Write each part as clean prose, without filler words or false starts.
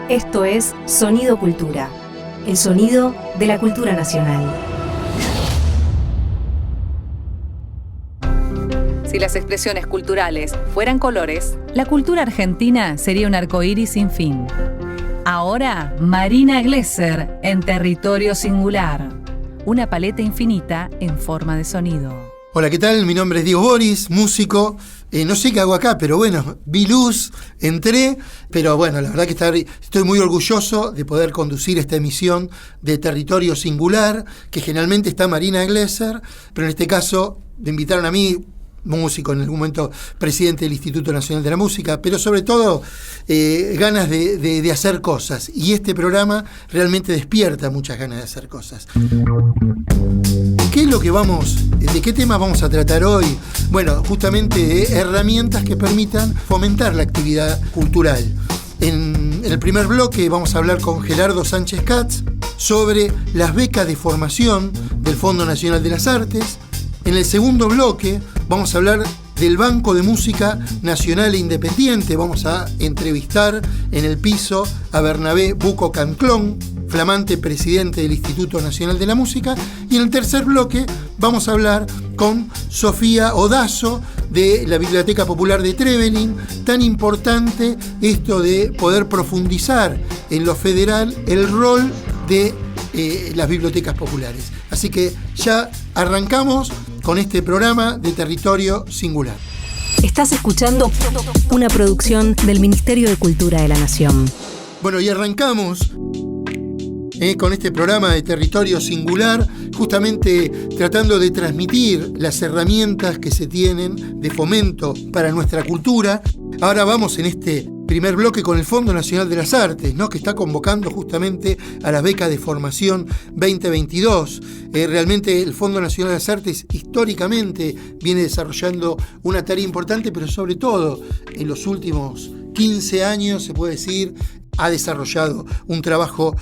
Esto es Sonido Cultura, el sonido de la cultura nacional. Si las expresiones culturales fueran colores, la cultura argentina sería un arcoíris sin fin. Ahora, Marina Glesser en Territorio Singular, una paleta infinita en forma de sonido. Hola, ¿qué tal? Mi nombre es Diego Boris, músico. No sé qué hago acá, pero bueno, vi luz, entré, pero bueno, la verdad que estoy muy orgulloso de poder conducir esta emisión de Territorio Singular, que generalmente está Marina Glesser, pero en este caso me invitaron a mí, músico, en algún momento presidente del Instituto Nacional de la Música, pero sobre todo ganas de hacer cosas, y este programa realmente despierta muchas ganas de hacer cosas. ¿Qué es lo que de qué temas vamos a tratar hoy? Bueno, justamente de herramientas que permitan fomentar la actividad cultural. En el primer bloque vamos a hablar con Gerardo Sánchez Katz sobre las becas de formación del Fondo Nacional de las Artes. En el segundo bloque vamos a hablar del Banco de Música Nacional e Independiente. Vamos a entrevistar en el piso a Bernabé Buco Canclón, flamante presidente del Instituto Nacional de la Música. Y en el tercer bloque vamos a hablar con Sofía Odazo de la Biblioteca Popular de Trevelin. Tan importante esto de poder profundizar en lo federal el rol de las bibliotecas populares. Así que ya arrancamos con este programa de Territorio Singular. Estás escuchando una producción del Ministerio de Cultura de la Nación. Bueno, y arrancamos con este programa de Territorio Singular, justamente tratando de transmitir las herramientas que se tienen de fomento para nuestra cultura. Ahora vamos en este primer bloque con el Fondo Nacional de las Artes, ¿no?, que está convocando justamente a las becas de formación 2022. Realmente el Fondo Nacional de las Artes históricamente viene desarrollando una tarea importante, pero sobre todo en los últimos 15 años, se puede decir, ha desarrollado un trabajo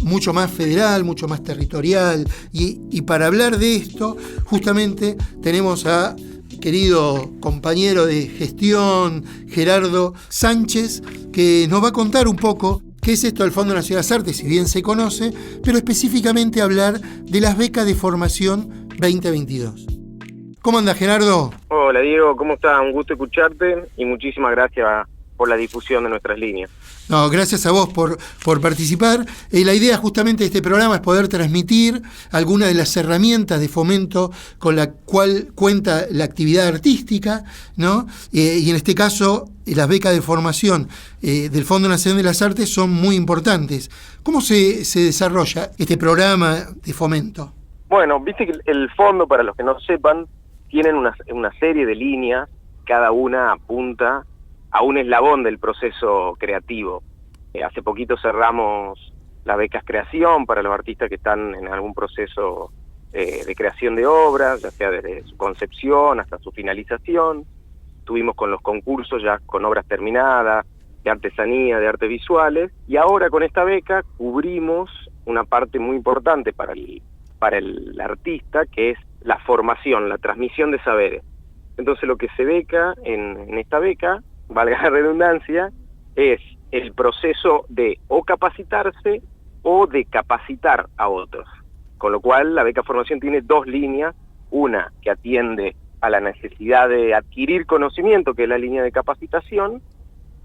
mucho más federal, mucho más territorial. Y para hablar de esto, justamente tenemos a querido compañero de gestión, Gerardo Sánchez, que nos va a contar un poco qué es esto del Fondo Nacional de las Artes, si bien se conoce, pero específicamente hablar de las becas de formación 2022. ¿Cómo anda, Gerardo? Hola, Diego, ¿cómo estás? Un gusto escucharte y muchísimas gracias por la difusión de nuestras líneas. No, gracias a vos por participar. La idea justamente de este programa es poder transmitir algunas de las herramientas de fomento con la cual cuenta la actividad artística, ¿no? Y en este caso, las becas de formación del Fondo Nacional de las Artes son muy importantes. ¿Cómo se desarrolla este programa de fomento? Bueno, viste que el fondo, para los que no sepan, tienen una serie de líneas, cada una apunta a un eslabón del proceso creativo. Hace poquito cerramos las becas creación para los artistas que están en algún proceso de creación de obras, ya sea desde su concepción hasta su finalización. Estuvimos con los concursos ya con obras terminadas, de artesanía, de artes visuales, y ahora con esta beca cubrimos una parte muy importante para el artista, que es la formación, la transmisión de saberes. Entonces lo que se beca en esta beca, valga la redundancia, es el proceso de o capacitarse o de capacitar a otros. Con lo cual la beca formación tiene dos líneas, una que atiende a la necesidad de adquirir conocimiento, que es la línea de capacitación,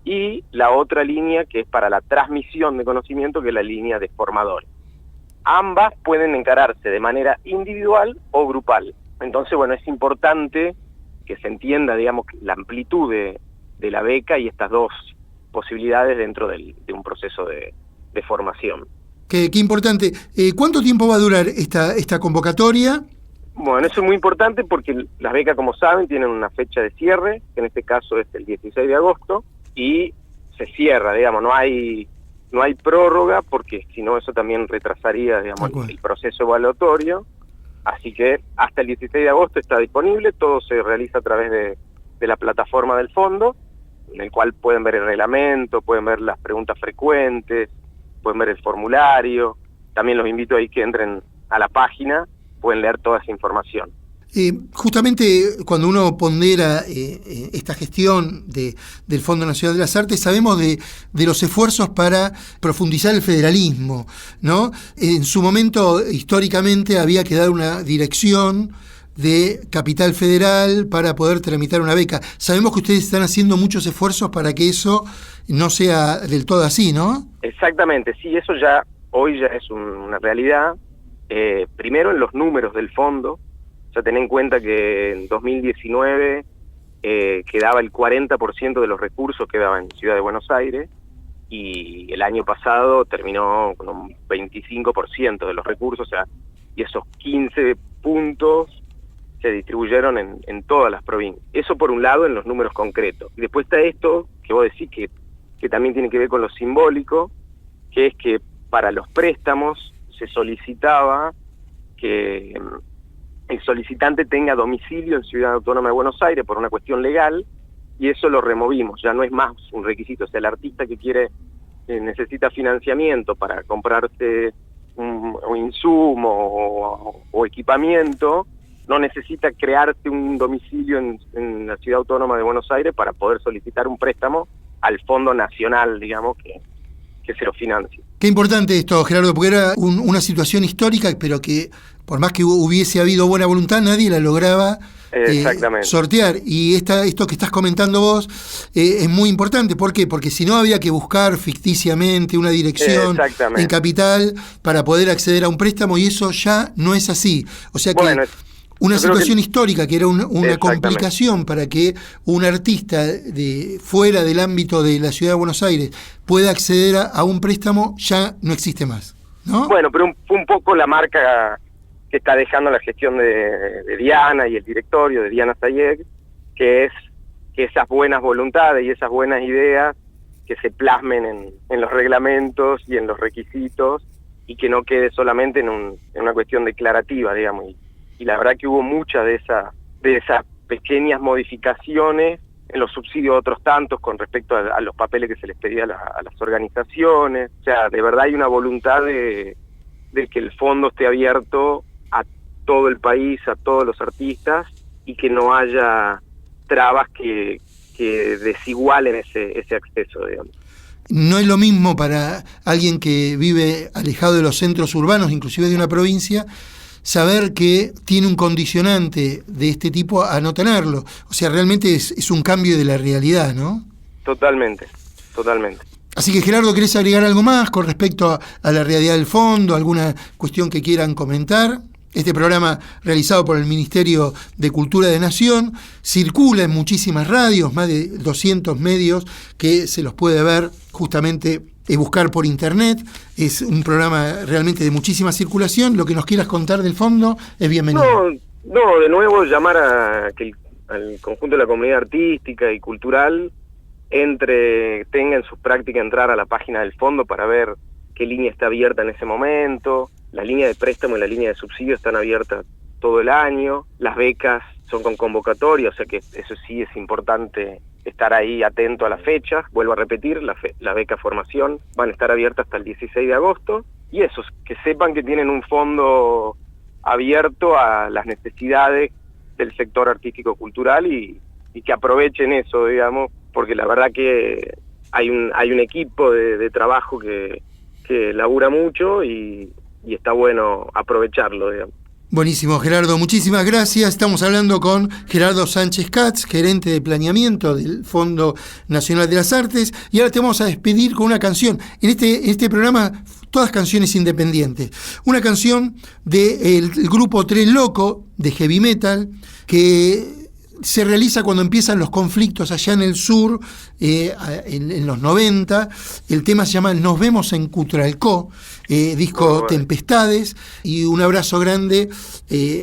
y la otra línea que es para la transmisión de conocimiento, que es la línea de formadores. Ambas pueden encararse de manera individual o grupal. Entonces, bueno, es importante que se entienda, digamos, la amplitud de la beca y estas dos posibilidades dentro de un proceso de formación. Qué importante. ¿Cuánto tiempo va a durar esta convocatoria? Bueno, eso es muy importante porque las becas, como saben, tienen una fecha de cierre, que en este caso es el 16 de agosto, y se cierra, digamos, no hay prórroga, porque si no eso también retrasaría, digamos, el proceso evaluatorio. Así que hasta el 16 de agosto está disponible, todo se realiza a través de la plataforma del fondo, en el cual pueden ver el reglamento, pueden ver las preguntas frecuentes, pueden ver el formulario. También los invito ahí que entren a la página, pueden leer toda esa información. Justamente cuando uno pondera esta gestión del Fondo Nacional de las Artes, sabemos de los esfuerzos para profundizar el federalismo, ¿no? En su momento, históricamente, había que dar una dirección de Capital Federal para poder tramitar una beca. Sabemos que ustedes están haciendo muchos esfuerzos para que eso no sea del todo así, ¿no? Exactamente, sí, eso hoy ya es una realidad. Primero en los números del fondo. Ya ten en cuenta que en 2019 quedaba el 40% de los recursos quedaba en Ciudad de Buenos Aires, y el año pasado terminó con un 25% de los recursos, o sea, y esos 15 puntos se distribuyeron en todas las provincias. Eso por un lado en los números concretos. Y después está esto que vos decís que también tiene que ver con lo simbólico, que es que para los préstamos se solicitaba que el solicitante tenga domicilio en Ciudad Autónoma de Buenos Aires por una cuestión legal, y eso lo removimos, ya no es más un requisito. O sea, el artista que necesita financiamiento para comprarse un insumo o equipamiento, no necesita crearse un domicilio en la Ciudad Autónoma de Buenos Aires para poder solicitar un préstamo al Fondo Nacional, digamos, que se lo financie. Qué importante esto, Gerardo, porque era una situación histórica, pero que por más que hubiese habido buena voluntad, nadie la lograba sortear. Y esto que estás comentando vos es muy importante. ¿Por qué? Porque si no, había que buscar ficticiamente una dirección en Capital para poder acceder a un préstamo, y eso ya no es así. O sea que una situación histórica que era una complicación para que un artista fuera del ámbito de la Ciudad de Buenos Aires pueda acceder a un préstamo, ya no existe más, ¿no? Bueno, pero fue un poco la marca que está dejando la gestión de Diana y el directorio de Diana Sayeg, que es que esas buenas voluntades y esas buenas ideas que se plasmen en los reglamentos y en los requisitos, y que no quede solamente en una cuestión declarativa, digamos. Y la verdad que hubo muchas de esas pequeñas modificaciones en los subsidios, otros tantos con respecto a los papeles que se les pedía a las organizaciones. O sea, de verdad hay una voluntad de que el fondo esté abierto a todo el país, a todos los artistas, y que no haya trabas que desigualen ese acceso, digamos. No es lo mismo para alguien que vive alejado de los centros urbanos, inclusive de una provincia, saber que tiene un condicionante de este tipo a no tenerlo. O sea, realmente es un cambio de la realidad, ¿no? Totalmente. Así que, Gerardo, ¿querés agregar algo más con respecto a la realidad del fondo? ¿Alguna cuestión que quieran comentar? Este programa, realizado por el Ministerio de Cultura de Nación, circula en muchísimas radios, más de 200 medios que se los puede ver justamente buscar por internet. Es un programa realmente de muchísima circulación. Lo que nos quieras contar del fondo es bienvenido. No, de nuevo llamar al conjunto de la comunidad artística y cultural tenga en su práctica entrar a la página del fondo para ver qué línea está abierta en ese momento. La línea de préstamo y la línea de subsidio están abiertas todo el año. Las becas son con convocatoria, o sea que eso sí es importante estar ahí atento a las fechas. Vuelvo a repetir, la beca formación van a estar abiertas hasta el 16 de agosto. Y eso, que sepan que tienen un fondo abierto a las necesidades del sector artístico-cultural y que aprovechen eso, digamos, porque la verdad que hay un equipo de trabajo que labura mucho y está bueno aprovecharlo, digamos. Buenísimo, Gerardo, muchísimas gracias. Estamos hablando con Gerardo Sánchez Katz, gerente de planeamiento del Fondo Nacional de las Artes, y ahora te vamos a despedir con una canción. En este programa, todas canciones independientes. Una canción del grupo Tren Loco, de heavy metal, que se realiza cuando empiezan los conflictos allá en el sur, en los 90. El tema se llama Nos vemos en Cutralcó, disco Tempestades. Y un abrazo grande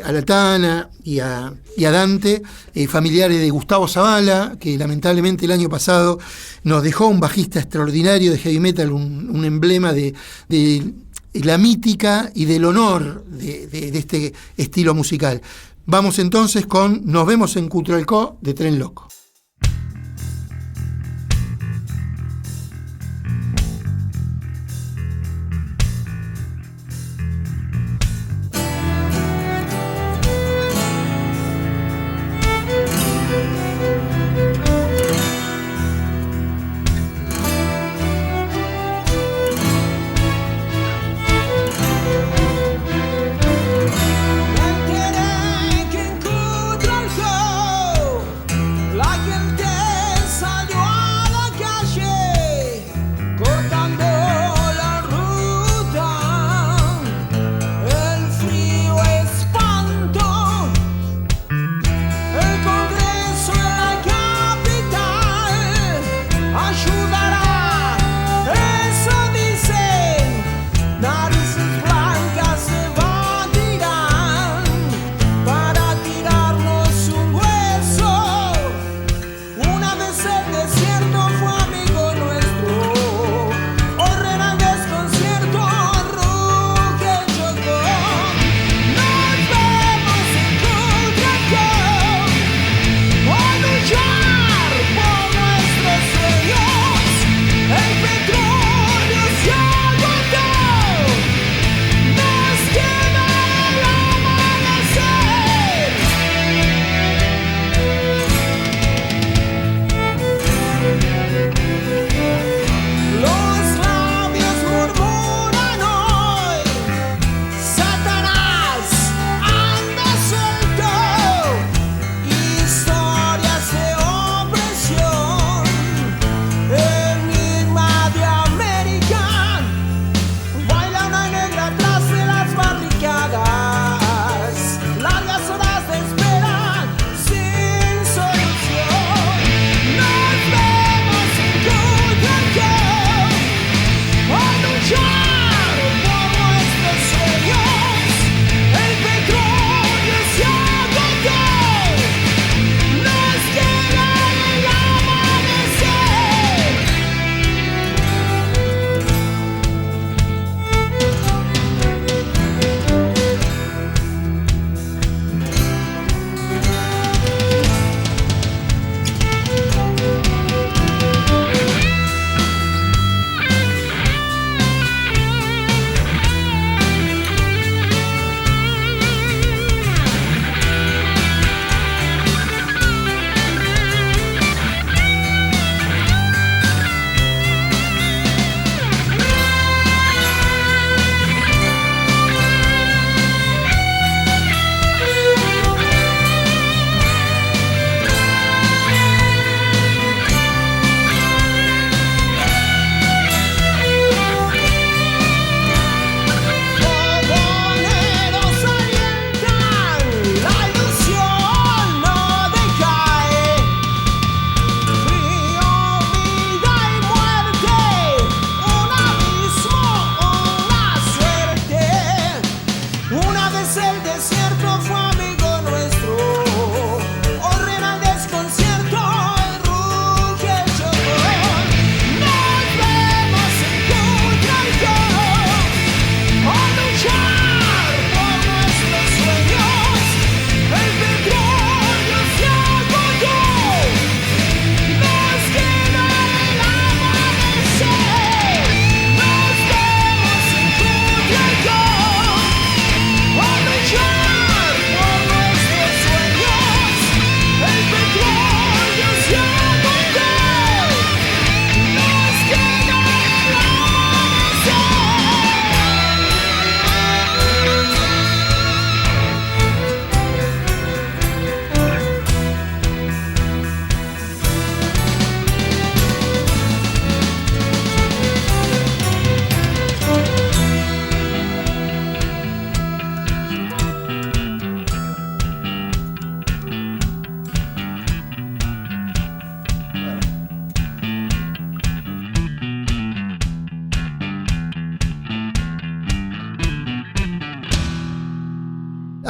a la Tana y a Dante, familiares de Gustavo Zavala, que lamentablemente el año pasado nos dejó, un bajista extraordinario de heavy metal, un emblema de la mítica y del honor de este estilo musical. Vamos entonces con Nos vemos en Cutralcó, de Tren Loco.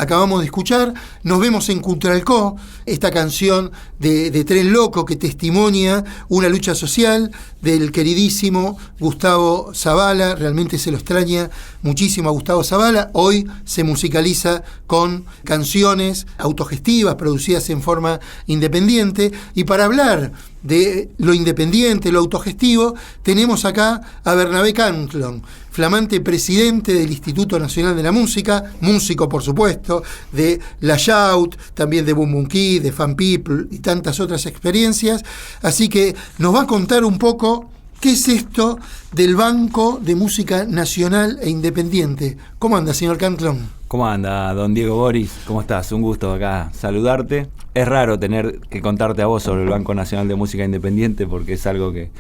acabamos de escuchar. Nos vemos en Culturalcó, esta canción de Tren Loco que testimonia una lucha social del queridísimo Gustavo Zavala. Realmente se lo extraña muchísimo a Gustavo Zavala. Hoy se musicaliza con canciones autogestivas producidas en forma independiente. Y para hablar de lo independiente, lo autogestivo, tenemos acá a Bernabé Cantlon, flamante presidente del Instituto Nacional de la Música, músico por supuesto, de La Shout, también de Boom Boom Kid, de Fan People y tantas otras experiencias. Así que nos va a contar un poco qué es esto del Banco de Música Nacional e Independiente. ¿Cómo anda, señor Cantlon? ¿Cómo anda, don Diego Boris? ¿Cómo estás? Un gusto acá saludarte. Es raro tener que contarte a vos sobre el Banco Nacional de Música Independiente porque es algo que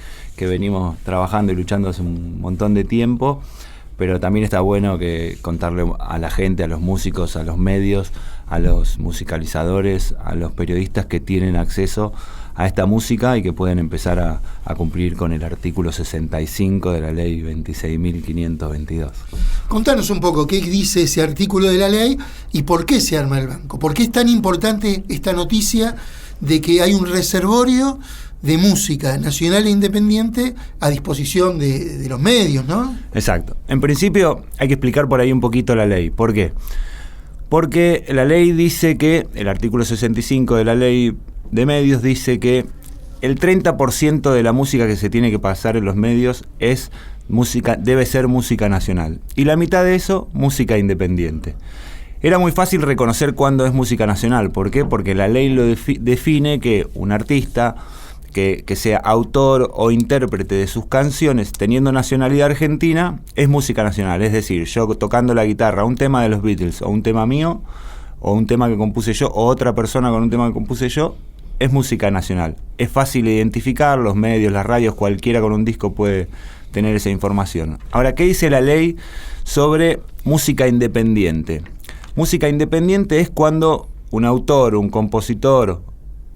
venimos trabajando y luchando hace un montón de tiempo, pero también está bueno que contarle a la gente, a los músicos, a los medios, a los musicalizadores, a los periodistas que tienen acceso a esta música y que pueden empezar a cumplir con el artículo 65 de la ley 26.522. Contanos un poco qué dice ese artículo de la ley y por qué se arma el banco. ¿Por qué es tan importante esta noticia de que hay un reservorio de música nacional e independiente a disposición de los medios, ¿no? Exacto. En principio hay que explicar por ahí un poquito la ley. ¿Por qué? Porque la ley dice que, el artículo 65 de la ley de medios dice que el 30% de la música que se tiene que pasar en los medios es música, debe ser música nacional. Y la mitad de eso, música independiente. Era muy fácil reconocer cuándo es música nacional. ¿Por qué? Porque la ley lo define que un artista que sea autor o intérprete de sus canciones teniendo nacionalidad argentina es música nacional. Es decir, yo tocando la guitarra un tema de los Beatles o un tema mío o un tema que compuse yo o otra persona con un tema que compuse yo, es música nacional. Es fácil identificar, los medios, las radios, cualquiera con un disco puede tener esa información. Ahora, ¿qué dice la ley sobre música independiente? Música independiente es cuando un autor, un compositor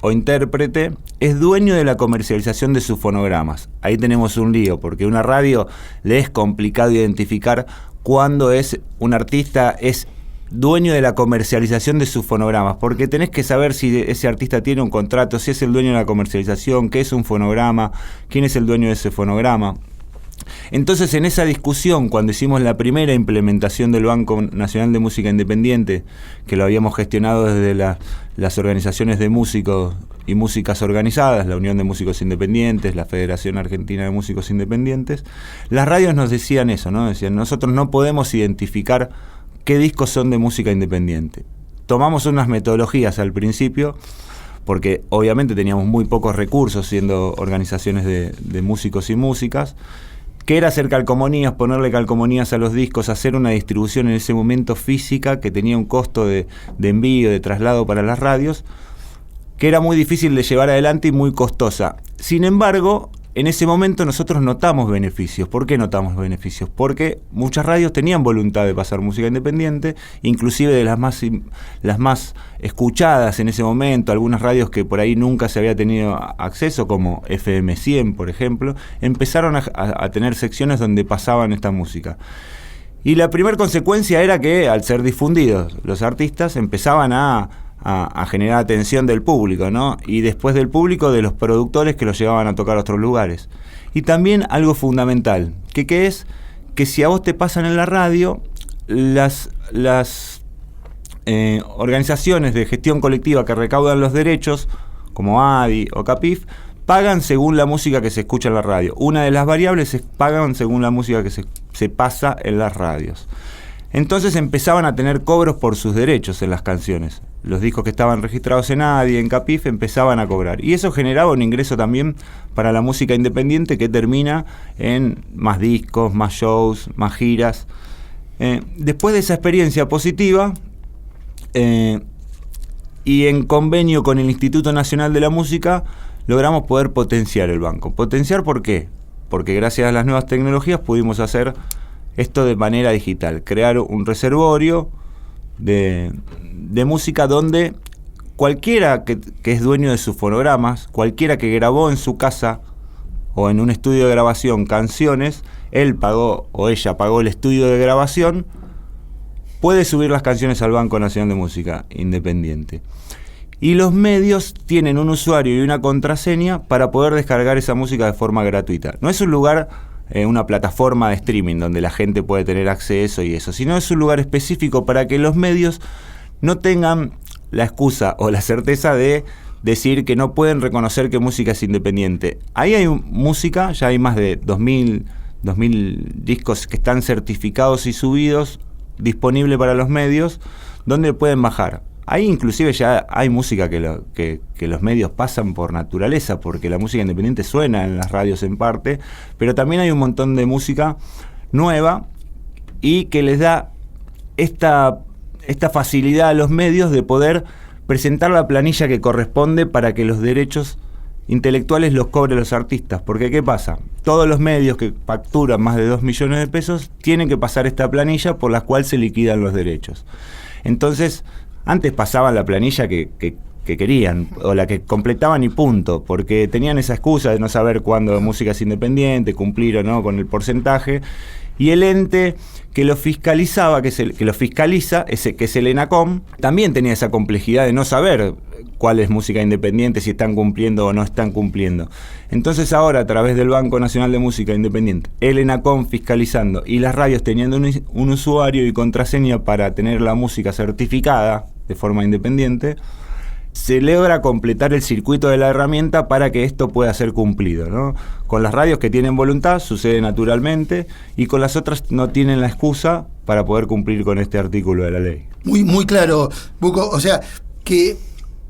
o intérprete es dueño de la comercialización de sus fonogramas. Ahí tenemos un lío, porque a una radio le es complicado identificar cuándo es un artista es dueño de la comercialización de sus fonogramas, porque tenés que saber si ese artista tiene un contrato, si es el dueño de la comercialización, qué es un fonograma, quién es el dueño de ese fonograma. Entonces, en esa discusión, cuando hicimos la primera implementación del Banco Nacional de Música Independiente, que lo habíamos gestionado desde las organizaciones de músicos y músicas organizadas, la Unión de Músicos Independientes, la Federación Argentina de Músicos Independientes, las radios nos decían eso, ¿no? Decían, nosotros no podemos identificar qué discos son de música independiente. Tomamos unas metodologías al principio, porque obviamente teníamos muy pocos recursos siendo organizaciones de músicos y músicas, que era hacer calcomanías, ponerle calcomanías a los discos, hacer una distribución en ese momento física que tenía un costo de envío, de traslado para las radios, que era muy difícil de llevar adelante y muy costosa. Sin embargo, en ese momento nosotros notamos beneficios. ¿Por qué notamos beneficios? Porque muchas radios tenían voluntad de pasar música independiente, inclusive de las más escuchadas en ese momento, algunas radios que por ahí nunca se había tenido acceso, como FM 100, por ejemplo, empezaron a tener secciones donde pasaban esta música. Y la primera consecuencia era que, al ser difundidos los artistas, empezaban a generar atención del público, ¿no? Y después del público, de los productores que los llevaban a tocar a otros lugares. Y también algo fundamental, que es que si a vos te pasan en la radio, las organizaciones de gestión colectiva que recaudan los derechos, como ADI o CAPIF, pagan según la música que se escucha en la radio. Una de las variables es pagan según la música que se pasa en las radios. Entonces empezaban a tener cobros por sus derechos en las canciones. Los discos que estaban registrados en ADI, en CAPIF, empezaban a cobrar. Y eso generaba un ingreso también para la música independiente que termina en más discos, más shows, más giras. Después de esa experiencia positiva, y en convenio con el Instituto Nacional de la Música, logramos poder potenciar el banco. ¿Potenciar por qué? Porque gracias a las nuevas tecnologías pudimos hacer esto de manera digital, crear un reservorio de música donde cualquiera que es dueño de sus fonogramas, cualquiera que grabó en su casa o en un estudio de grabación canciones, él pagó o ella pagó el estudio de grabación, puede subir las canciones al Banco Nacional de Música Independiente. Y los medios tienen un usuario y una contraseña para poder descargar esa música de forma gratuita. No es un lugar, una plataforma de streaming donde la gente puede tener acceso y eso, sino es un lugar específico para que los medios no tengan la excusa o la certeza de decir que no pueden reconocer que música es independiente. Ahí hay música, ya hay más de 2.000 discos que están certificados y subidos, disponible para los medios, donde pueden bajar. Ahí inclusive ya hay música que los medios pasan por naturaleza, porque la música independiente suena en las radios en parte, pero también hay un montón de música nueva y que les da esta facilidad a los medios de poder presentar la planilla que corresponde para que los derechos intelectuales los cobren los artistas. Porque ¿qué pasa? Todos los medios que facturan más de 2 millones de pesos tienen que pasar esta planilla por la cual se liquidan los derechos. Entonces, antes pasaban la planilla que querían, o la que completaban y punto, porque tenían esa excusa de no saber cuándo música es independiente, cumplir o no con el porcentaje, y el ente que lo fiscalizaba, que lo fiscaliza, que es el ENACOM, también tenía esa complejidad de no saber cuál es música independiente, si están cumpliendo o no están cumpliendo. Entonces ahora, a través del Banco Nacional de Música Independiente, el ENACOM fiscalizando y las radios teniendo un usuario y contraseña para tener la música certificada de forma independiente, se logra completar el circuito de la herramienta para que esto pueda ser cumplido, ¿no? Con las radios que tienen voluntad sucede naturalmente, y con las otras no tienen la excusa para poder cumplir con este artículo de la ley. Muy claro, Buco. O sea, que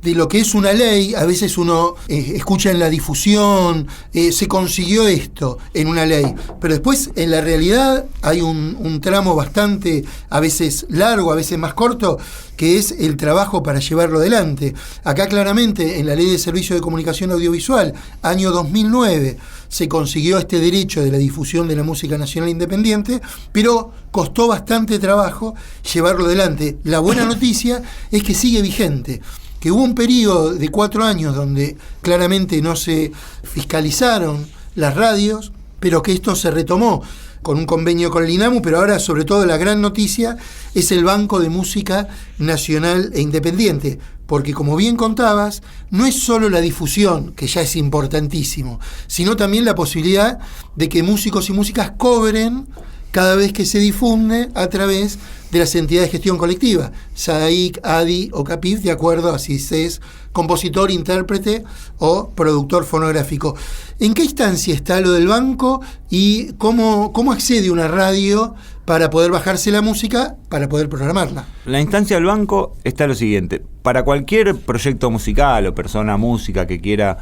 de lo que es una ley, a veces uno escucha en la difusión, se consiguió esto en una ley, pero después en la realidad hay un tramo bastante, a veces largo, a veces más corto, que es el trabajo para llevarlo adelante. Acá claramente en la Ley de Servicio de Comunicación Audiovisual, año 2009, se consiguió este derecho de la difusión de la música nacional independiente, pero costó bastante trabajo llevarlo adelante. La buena noticia es que sigue vigente, que hubo un periodo de 4 años donde claramente no se fiscalizaron las radios, pero que esto se retomó con un convenio con el INAMU, pero ahora sobre todo la gran noticia es el Banco de Música Nacional e Independiente, porque como bien contabas, no es solo la difusión, que ya es importantísimo, sino también la posibilidad de que músicos y músicas cobren cada vez que se difunde a través de las entidades de gestión colectiva, SADAIC, ADI o CAPIF, de acuerdo a si se es compositor, intérprete o productor fonográfico. ¿En qué instancia está lo del banco y cómo accede una radio para poder bajarse la música, para poder programarla? La instancia del banco está lo siguiente: para cualquier proyecto musical o persona música que quiera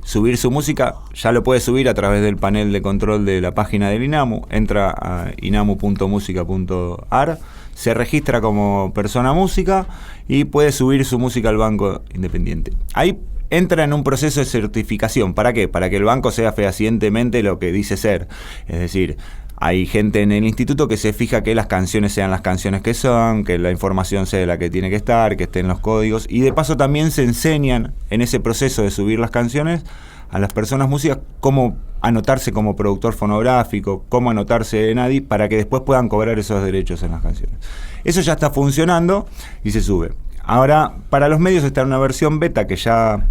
subir su música, ya lo puede subir a través del panel de control de la página del INAMU. Entra a inamu.musica.ar, se registra como persona música y puede subir su música al Banco Independiente. Ahí entra en un proceso de certificación. ¿Para qué? Para que el banco sea fehacientemente lo que dice ser. Es decir, hay gente en el instituto que se fija que las canciones sean las canciones que son, que la información sea la que tiene que estar, que estén los códigos, y de paso también se enseñan en ese proceso de subir las canciones a las personas músicas cómo anotarse como productor fonográfico, cómo anotarse en ADI, para que después puedan cobrar esos derechos en las canciones. Eso ya está funcionando y se sube. Ahora, para los medios está en una versión beta que ya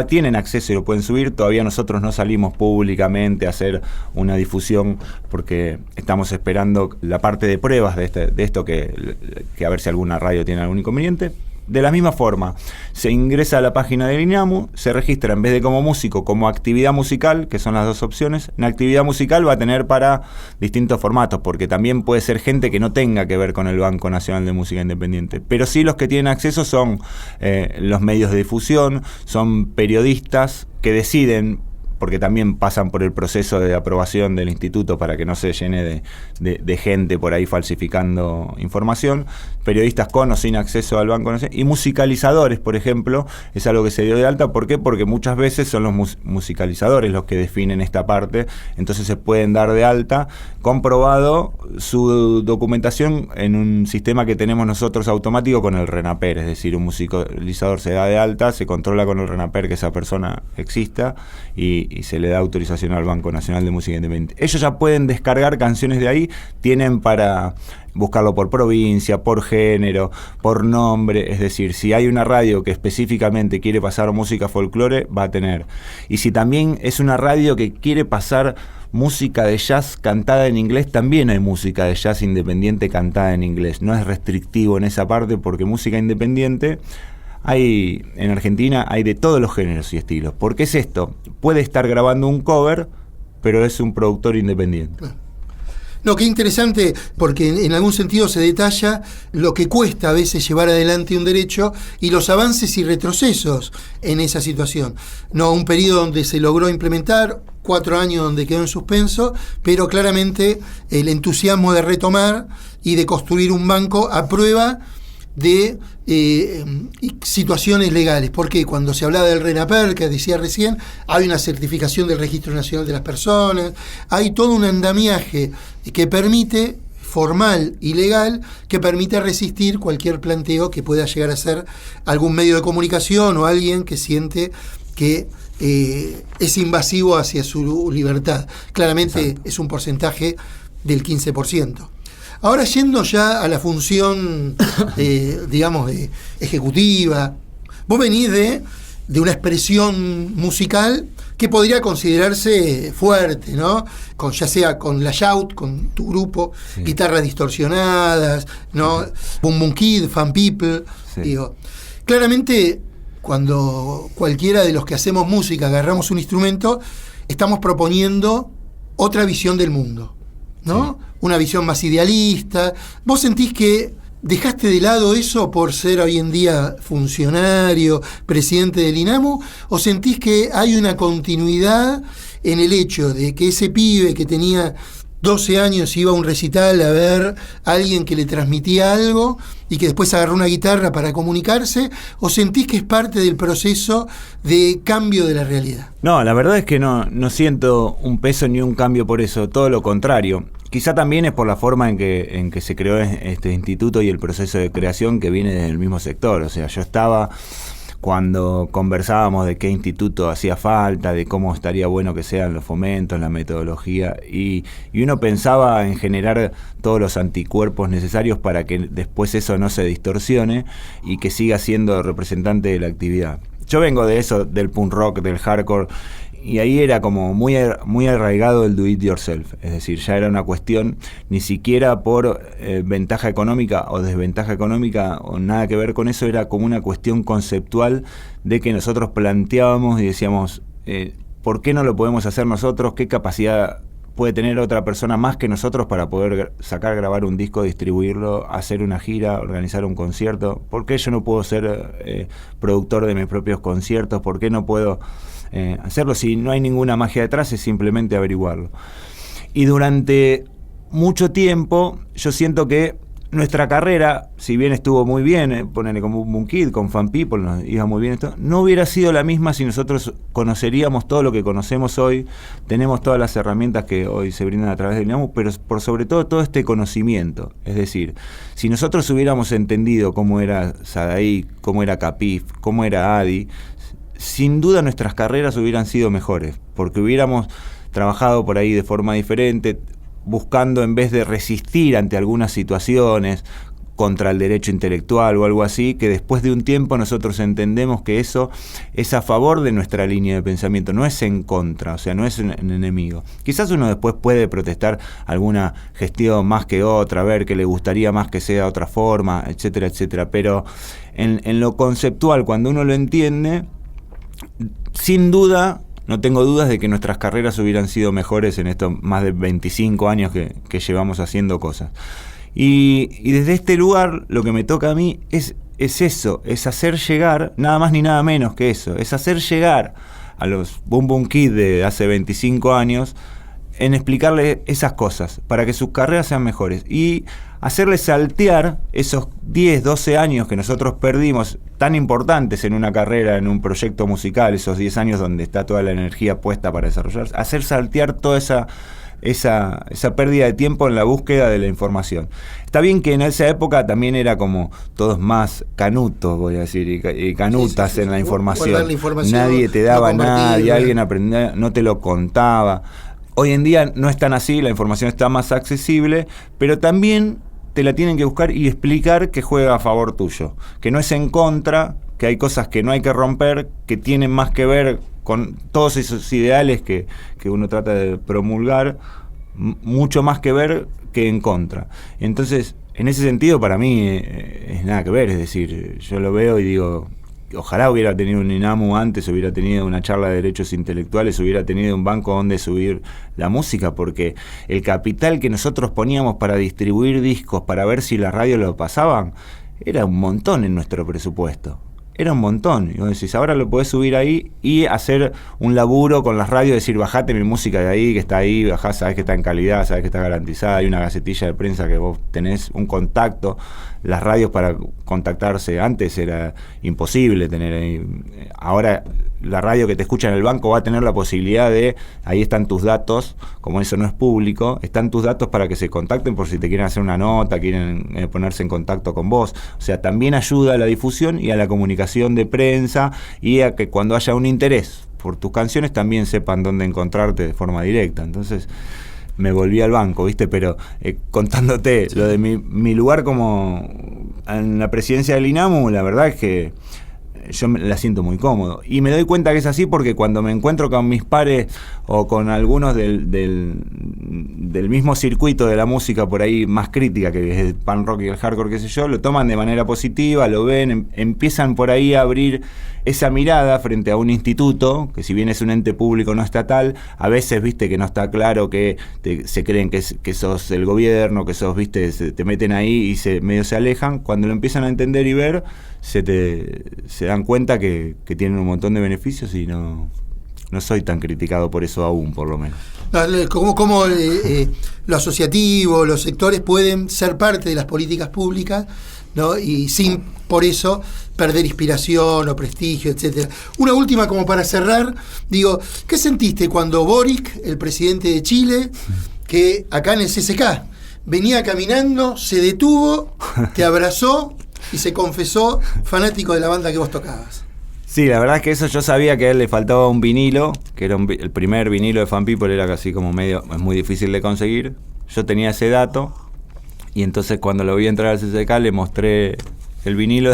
tienen acceso y lo pueden subir. Todavía nosotros no salimos públicamente a hacer una difusión porque estamos esperando la parte de pruebas de esto que a ver si alguna radio tiene algún inconveniente. De la misma forma, se ingresa a la página del INAMU, se registra en vez de como músico, como actividad musical, que son las dos opciones. En actividad musical va a tener para distintos formatos, porque también puede ser gente que no tenga que ver con el Banco Nacional de Música Independiente. Pero sí, los que tienen acceso son los medios de difusión, son periodistas que deciden, porque también pasan por el proceso de aprobación del instituto para que no se llene de gente por ahí falsificando información, periodistas con o sin acceso al Banco Nacional, y musicalizadores, por ejemplo, es algo que se dio de alta. ¿Por qué? Porque muchas veces son los musicalizadores los que definen esta parte, entonces se pueden dar de alta, comprobado su documentación en un sistema que tenemos nosotros automático con el RENAPER, es decir, un musicalizador se da de alta, se controla con el RENAPER que esa persona exista, y y se le da autorización al Banco Nacional de Música Independiente. Ellos ya pueden descargar canciones de ahí, tienen para buscarlo por provincia, por género, por nombre, es decir, si hay una radio que específicamente quiere pasar música folclore, va a tener. Y si también es una radio que quiere pasar música de jazz cantada en inglés, también hay música de jazz independiente cantada en inglés. No es restrictivo en esa parte, porque música independiente hay en Argentina, hay de todos los géneros y estilos. ¿Por qué es esto? Puede estar grabando un cover, pero es un productor independiente. No, qué interesante, porque en algún sentido se detalla lo que cuesta a veces llevar adelante un derecho y los avances y retrocesos en esa situación. No, un periodo donde se logró implementar, 4 años donde quedó en suspenso, pero claramente el entusiasmo de retomar y de construir un banco a prueba de situaciones legales, porque cuando se hablaba del RENAPER, que decía recién, hay una certificación del Registro Nacional de las Personas, hay todo un andamiaje que permite, formal y legal, que permite resistir cualquier planteo que pueda llegar a ser algún medio de comunicación o alguien que siente que es invasivo hacia su libertad. Claramente Exacto. Es un porcentaje del 15%. Ahora, yendo ya a la función, digamos, ejecutiva, vos venís de una expresión musical que podría considerarse fuerte, ¿no? Ya sea con la Shout, con tu grupo, sí. Guitarras distorsionadas, ¿no? Sí. Boom Boom Kid, Fan People, sí. Digo, claramente cuando cualquiera de los que hacemos música agarramos un instrumento, estamos proponiendo otra visión del mundo, ¿no? Sí. Una visión más idealista. ¿Vos sentís que dejaste de lado eso por ser hoy en día funcionario, presidente del INAMU? ¿O sentís que hay una continuidad en el hecho de que ese pibe que tenía 12 años iba a un recital a ver a alguien que le transmitía algo y que después agarró una guitarra para comunicarse? ¿O sentís que es parte del proceso de cambio de la realidad? No, la verdad es que no siento un peso ni un cambio por eso, todo lo contrario. Quizá también es por la forma en que se creó este instituto y el proceso de creación que viene del mismo sector. O sea, yo estaba cuando conversábamos de qué instituto hacía falta, de cómo estaría bueno que sean los fomentos, la metodología, y uno pensaba en generar todos los anticuerpos necesarios para que después eso no se distorsione y que siga siendo representante de la actividad. Yo vengo de eso, del punk rock, del hardcore, y ahí era como muy arraigado el do it yourself, es decir, ya era una cuestión ni siquiera por ventaja económica o desventaja económica o nada que ver con eso, era como una cuestión conceptual de que nosotros planteábamos y decíamos, ¿por qué no lo podemos hacer nosotros? ¿Qué capacidad puede tener otra persona más que nosotros para poder grabar un disco, distribuirlo, hacer una gira, organizar un concierto? ¿Por qué yo no puedo ser productor de mis propios conciertos? ¿Por qué no puedo hacerlo si no hay ninguna magia detrás? Es simplemente averiguarlo. Y durante mucho tiempo yo siento que nuestra carrera, si bien estuvo muy bien, ponerle como Boom Kid, con Fan People, nos iba muy bien esto, no hubiera sido la misma si nosotros conoceríamos todo lo que conocemos hoy, tenemos todas las herramientas que hoy se brindan a través del INAMU, pero por sobre todo este conocimiento. Es decir, si nosotros hubiéramos entendido cómo era Sadaí, cómo era Capif, cómo era Adi, sin duda nuestras carreras hubieran sido mejores, porque hubiéramos trabajado por ahí de forma diferente, buscando, en vez de resistir ante algunas situaciones contra el derecho intelectual o algo así, que después de un tiempo nosotros entendemos que eso es a favor de nuestra línea de pensamiento, no es en contra, o sea, no es un enemigo. Quizás uno después puede protestar alguna gestión más que otra, ver que le gustaría más que sea de otra forma, etcétera, etcétera, pero en lo conceptual, cuando uno lo entiende, sin duda, no tengo dudas de que nuestras carreras hubieran sido mejores en estos más de 25 años que llevamos haciendo cosas. Y desde este lugar, lo que me toca a mí es eso, es hacer llegar, nada más ni nada menos que eso, es hacer llegar a los Boom Boom Kid de hace 25 años en explicarles esas cosas, para que sus carreras sean mejores. Y hacerles saltear esos 10, 12 años que nosotros perdimos, tan importantes en una carrera, en un proyecto musical, esos 10 años donde está toda la energía puesta para desarrollarse, hacer saltear toda esa esa pérdida de tiempo en la búsqueda de la información. Está bien que en esa época también era como todos más canutos, voy a decir, y canutas en la información. Nadie te daba nada, y alguien aprendía, no te lo contaba. Hoy en día no es tan así, la información está más accesible, pero también te la tienen que buscar y explicar que juega a favor tuyo, que no es en contra, que hay cosas que no hay que romper, que tienen más que ver con todos esos ideales que uno trata de promulgar, mucho más que ver que en contra. Entonces, en ese sentido, para mí es nada que ver, es decir, yo lo veo y digo, ojalá hubiera tenido un INAMU antes, hubiera tenido una charla de derechos intelectuales, hubiera tenido un banco donde subir la música, porque el capital que nosotros poníamos para distribuir discos, para ver si la radio lo pasaban, era un montón en nuestro presupuesto. Era un montón. Y vos decís, ahora lo podés subir ahí y hacer un laburo con las radios, decir, bajate mi música de ahí, que está ahí, bajás, sabés que está en calidad, sabés que está garantizada, hay una gacetilla de prensa que vos tenés un contacto. Las radios para contactarse antes era imposible tener ahí. Ahora la radio que te escucha en el banco va a tener la posibilidad de, ahí están tus datos, como eso no es público, están tus datos para que se contacten por si te quieren hacer una nota, quieren ponerse en contacto con vos. O sea, también ayuda a la difusión y a la comunicación de prensa y a que cuando haya un interés por tus canciones también sepan dónde encontrarte de forma directa. Entonces me volví al banco, ¿viste? Pero contándote lo de mi lugar como en la presidencia del INAMU, la verdad es que yo la siento muy cómodo. Y me doy cuenta que es así porque cuando me encuentro con mis pares o con algunos del mismo circuito de la música por ahí más crítica, que es el punk rock y el hardcore, qué sé yo, lo toman de manera positiva, lo ven, empiezan por ahí a abrir esa mirada frente a un instituto, que si bien es un ente público no estatal, a veces, viste, que no está claro, que se creen que sos el gobierno, que sos, viste, te meten ahí y medio se alejan. Cuando lo empiezan a entender y ver, se dan cuenta que tienen un montón de beneficios y no soy tan criticado por eso aún, por lo menos. ¿Cómo lo asociativo, los sectores pueden ser parte de las políticas públicas, ¿no? Y sin por eso perder inspiración o prestigio, etcétera? Una última como para cerrar, digo, ¿qué sentiste cuando Boric, el presidente de Chile, que acá en el CCK venía caminando, se detuvo, te abrazó y se confesó fanático de la banda que vos tocabas? Sí, la verdad es que eso yo sabía que a él le faltaba un vinilo, que era el primer vinilo de Fan People, era casi como medio, es muy difícil de conseguir. Yo tenía ese dato y entonces cuando lo vi entrar al CCK le mostré el vinilo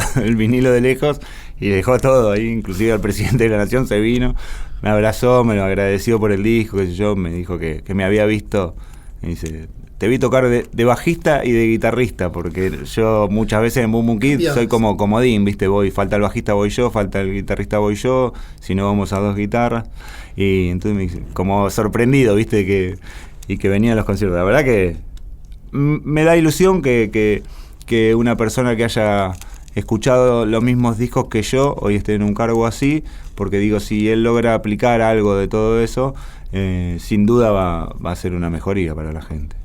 de lejos y dejó todo ahí, inclusive el presidente de la Nación se vino, me abrazó, me lo agradeció por el disco, qué sé yo, me dijo que me había visto, me dice, te vi tocar de bajista y de guitarrista, porque yo muchas veces en Boom Boom Kid soy como comodín, ¿viste? Falta el bajista, voy yo, falta el guitarrista, voy yo, si no vamos a dos guitarras. Y entonces me dice, como sorprendido, ¿viste? Y que venía a los conciertos. La verdad que me da ilusión que una persona que haya escuchado los mismos discos que yo hoy esté en un cargo así, porque digo, si él logra aplicar algo de todo eso, sin duda va a ser una mejoría para la gente.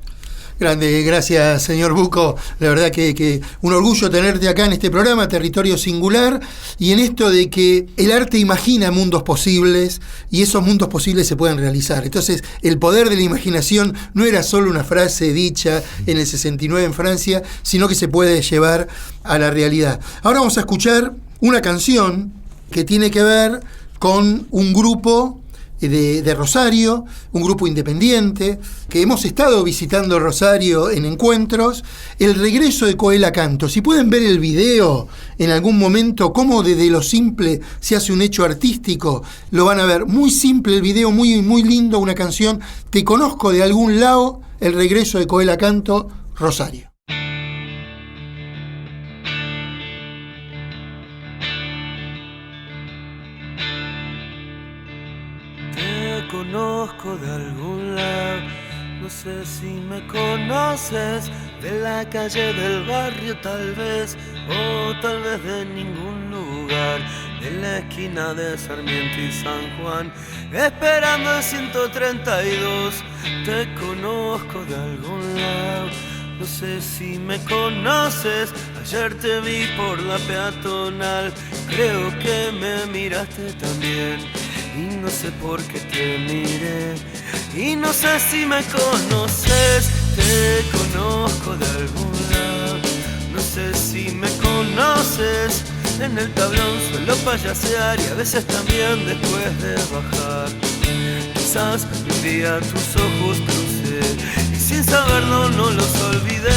Grande, gracias señor Bucco, la verdad que un orgullo tenerte acá en este programa, Territorio Singular, y en esto de que el arte imagina mundos posibles y esos mundos posibles se pueden realizar. Entonces el poder de la imaginación no era solo una frase dicha en el 69 en Francia, sino que se puede llevar a la realidad. Ahora vamos a escuchar una canción que tiene que ver con un grupo de Rosario, un grupo independiente, que hemos estado visitando Rosario en encuentros, el regreso de Coel Canto. Si pueden ver el video en algún momento, cómo desde lo simple se hace un hecho artístico, lo van a ver. Muy simple el video, muy, muy lindo, una canción, Te conozco de algún lado, el regreso de Coel Canto, Rosario. Conozco de algún lado, no sé si me conoces, de la calle, del barrio tal vez, o tal vez de ningún lugar, de la esquina de Sarmiento y San Juan, esperando el 132, te conozco de algún lado, no sé si me conoces, ayer te vi por la peatonal, creo que me miraste también. Y no sé por qué te miré, y no sé si me conoces. Te conozco de algún lado, no sé si me conoces. En el tablón suelo payasear y a veces también después de bajar. Quizás un día tus ojos crucé y sin saberlo no los olvidé.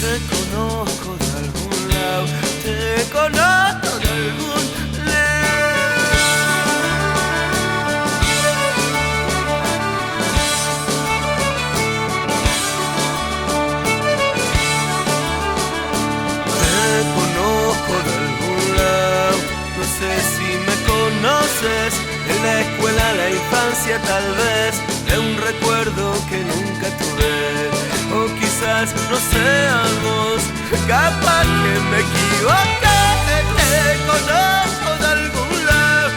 Te conozco de algún lado, te conozco de algún de la escuela, la infancia tal vez, de un recuerdo que nunca tuve. O quizás no seamos, capaz que me equivoqué. Te conozco de algún lado,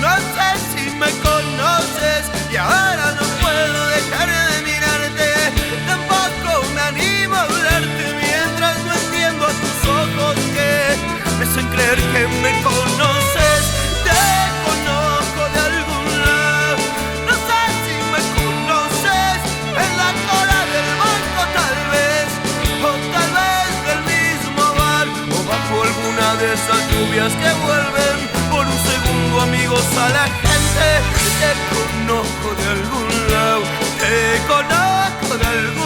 no sé si me conoces y ahora no puedo dejar de mirarte. Tampoco me animo a hablarte mientras no entiendo a tus ojos que me hacen creer que me conoces. De esas lluvias que vuelven por un segundo amigos a la gente. Te conozco de algún lado, te conozco de algún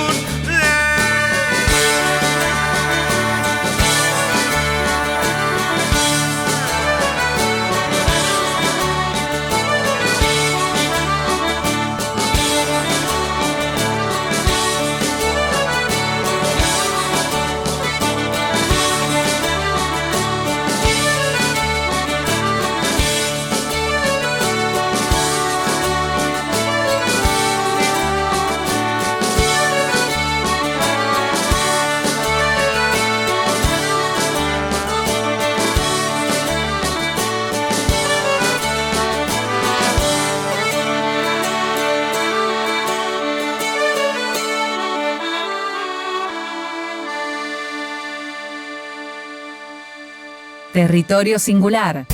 Territorio Singular.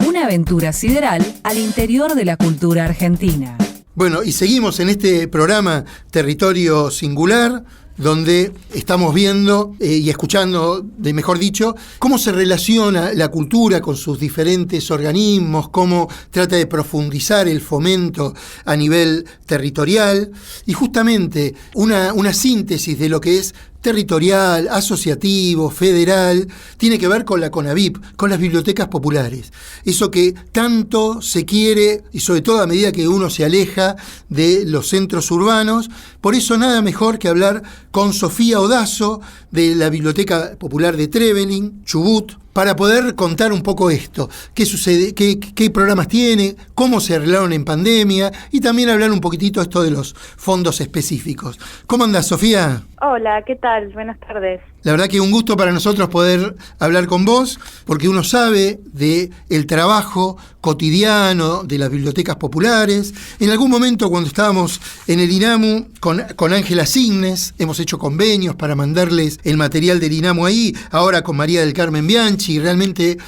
Una aventura sideral al interior de la cultura argentina. Bueno, y seguimos en este programa Territorio Singular, donde estamos viendo y escuchando, mejor dicho, cómo se relaciona la cultura con sus diferentes organismos, cómo trata de profundizar el fomento a nivel territorial, y justamente una síntesis de lo que es territorial, asociativo, federal, tiene que ver con la CONAVIP, con las bibliotecas populares. Eso que tanto se quiere, y sobre todo a medida que uno se aleja de los centros urbanos. Por eso nada mejor que hablar con Sofía Odazo, de la Biblioteca Popular de Trevelin, Chubut, para poder contar un poco esto, qué sucede, qué programas tiene, cómo se arreglaron en pandemia, y también hablar un poquitito esto de los fondos específicos. ¿Cómo andás, Sofía? Hola, ¿qué tal? Buenas tardes. La verdad que un gusto para nosotros poder hablar con vos, porque uno sabe de el trabajo cotidiano de las bibliotecas populares. En algún momento, cuando estábamos en el INAMU con Ángela Signes, hemos hecho convenios para mandarles el material del INAMU ahí, ahora con María del Carmen Bianchi, realmente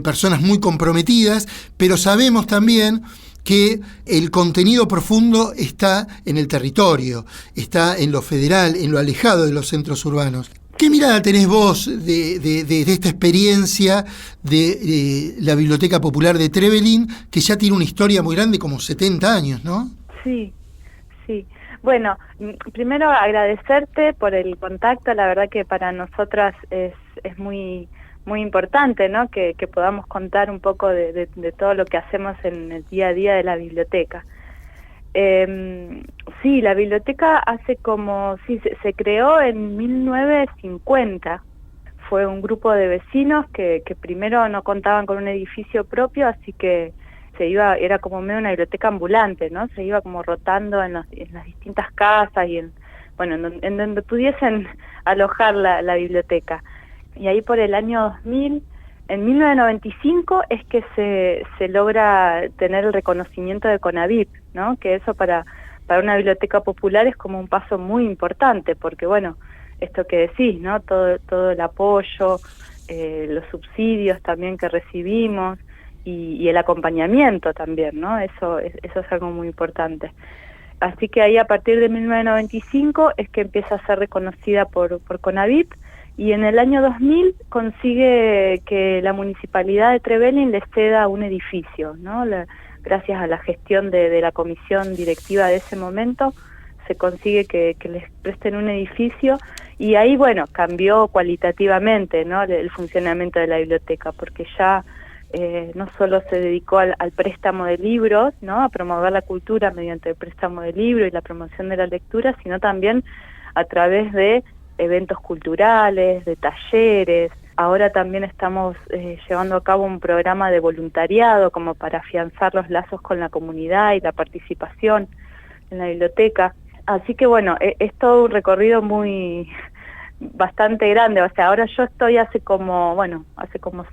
personas muy comprometidas, pero sabemos también que el contenido profundo está en el territorio, está en lo federal, en lo alejado de los centros urbanos. ¿Qué mirada tenés vos de esta experiencia de la Biblioteca Popular de Trevelin, que ya tiene una historia muy grande, como 70 años, ¿no? Sí. Bueno, primero agradecerte por el contacto. La verdad que para nosotras es muy importante, ¿no? Que podamos contar un poco de todo lo que hacemos en el día a día de la biblioteca. Sí, la biblioteca se creó en 1950. Fue un grupo de vecinos que primero no contaban con un edificio propio, así que era como medio una biblioteca ambulante, ¿no? Se iba como rotando en las distintas casas y en donde pudiesen alojar la biblioteca. Y ahí por el año 2000, en 1995 es que se logra tener el reconocimiento de CONAVIP, ¿no? Que eso para una biblioteca popular es como un paso muy importante, porque bueno, esto que decís, ¿no? Todo el apoyo, los subsidios también que recibimos y el acompañamiento también, ¿no? Eso es algo muy importante. Así que ahí a partir de 1995 es que empieza a ser reconocida por CONAVIP, y en el año 2000 consigue que la Municipalidad de Trevelin le ceda un edificio, ¿no? Gracias a la gestión de la comisión directiva de ese momento, se consigue que les presten un edificio, y ahí, bueno, cambió cualitativamente, ¿no?, el funcionamiento de la biblioteca, porque ya no solo se dedicó al préstamo de libros, ¿no?, a promover la cultura mediante el préstamo de libros y la promoción de la lectura, sino también a través de eventos culturales, de talleres. Ahora también estamos llevando a cabo un programa de voluntariado como para afianzar los lazos con la comunidad y la participación en la biblioteca. Así que bueno, es todo un recorrido bastante grande. O sea, ahora yo estoy hace como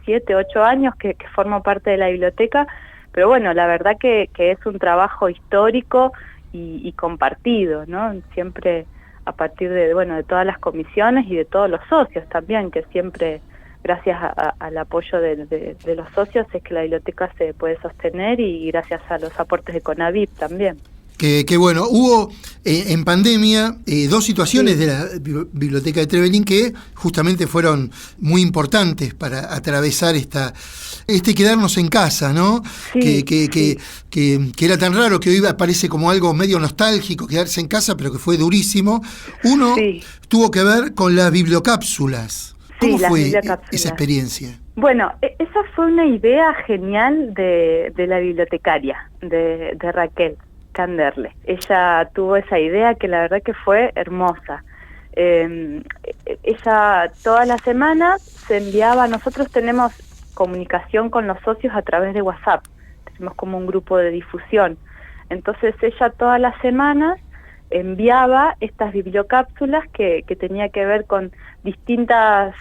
7, 8 años que formo parte de la biblioteca, pero bueno, la verdad que es un trabajo histórico y compartido, ¿no? Siempre a partir de todas las comisiones y de todos los socios también, que siempre, gracias al apoyo de los socios, es que la biblioteca se puede sostener, y gracias a los aportes de CONAVIP también. Que bueno, hubo en pandemia 2 situaciones de la Biblioteca de Trevelin que justamente fueron muy importantes para atravesar quedarnos en casa, ¿no? Sí, que era tan raro, que hoy parece como algo medio nostálgico quedarse en casa, pero que fue durísimo. Uno tuvo que ver con las bibliocápsulas. ¿Cómo fue esa experiencia? Bueno, esa fue una idea genial de la bibliotecaria, de Raquel Canderle. Ella tuvo esa idea que la verdad que fue hermosa. Ella todas las semanas se enviaba, nosotros tenemos comunicación con los socios a través de WhatsApp, tenemos como un grupo de difusión, entonces ella todas las semanas enviaba estas bibliocápsulas que tenía que ver con distintas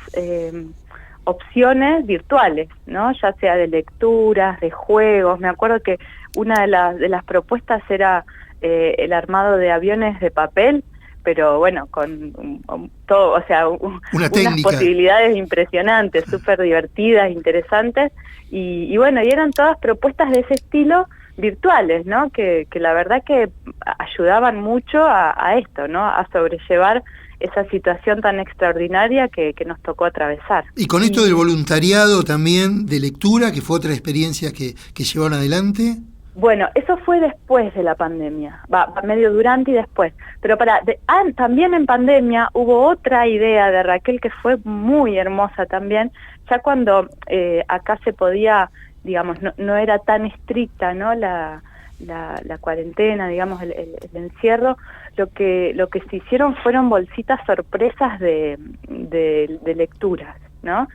opciones virtuales, ¿no? Ya sea de lecturas, de juegos. Me acuerdo que una de las propuestas era el armado de aviones de papel, pero bueno, con todo, o sea, unas posibilidades impresionantes, súper divertidas, interesantes, y bueno, y eran todas propuestas de ese estilo virtuales, ¿no? Que la verdad que ayudaban mucho a esto, ¿no? A sobrellevar esa situación tan extraordinaria que nos tocó atravesar. Y con esto del voluntariado también de lectura, que fue otra experiencia que llevaron adelante. Bueno, eso fue después de la pandemia, medio durante y después. Pero también en pandemia hubo otra idea de Raquel que fue muy hermosa también, ya cuando acá se podía, digamos, no era tan estricta, ¿no?, la cuarentena, digamos, el encierro. Lo que se hicieron fueron bolsitas sorpresas de lecturas, ¿no?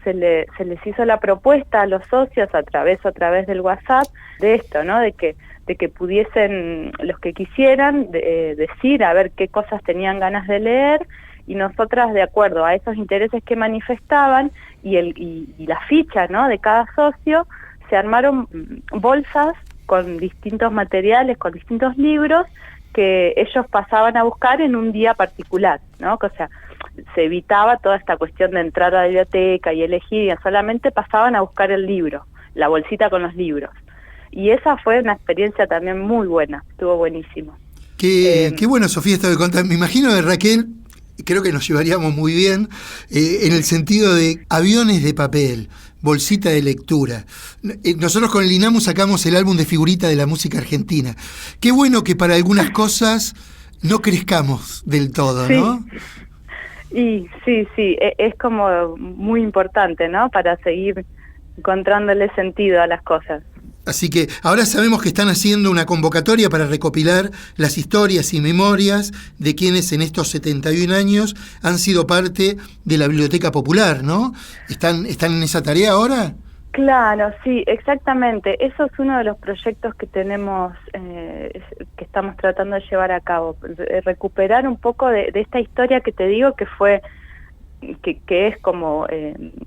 Se les hizo la propuesta a los socios a través del WhatsApp de esto, ¿no? De que pudiesen, los que quisieran, decir a ver qué cosas tenían ganas de leer, y nosotras, de acuerdo a esos intereses que manifestaban y la ficha, ¿no?, de cada socio, se armaron bolsas con distintos materiales, con distintos libros que ellos pasaban a buscar en un día particular, ¿no? O sea, se evitaba toda esta cuestión de entrar a la biblioteca y elegir, y solamente pasaban a buscar el libro, la bolsita con los libros. Y esa fue una experiencia también muy buena, estuvo buenísimo. Qué bueno, Sofía, esto de contar. Me imagino de Raquel, creo que nos llevaríamos muy bien, en el sentido de aviones de papel, bolsita de lectura. Nosotros con el INAMU sacamos el álbum de figurita de la música argentina. Qué bueno que para algunas cosas no crezcamos del todo, ¿no? Y sí, es como muy importante, ¿no?, para seguir encontrándole sentido a las cosas. Así que ahora sabemos que están haciendo una convocatoria para recopilar las historias y memorias de quienes en estos 71 años han sido parte de la Biblioteca Popular, ¿no? ¿Están en esa tarea ahora? Claro, sí, exactamente. Eso es uno de los proyectos que tenemos, que estamos tratando de llevar a cabo. Recuperar un poco de esta historia que te digo que fue... Que es como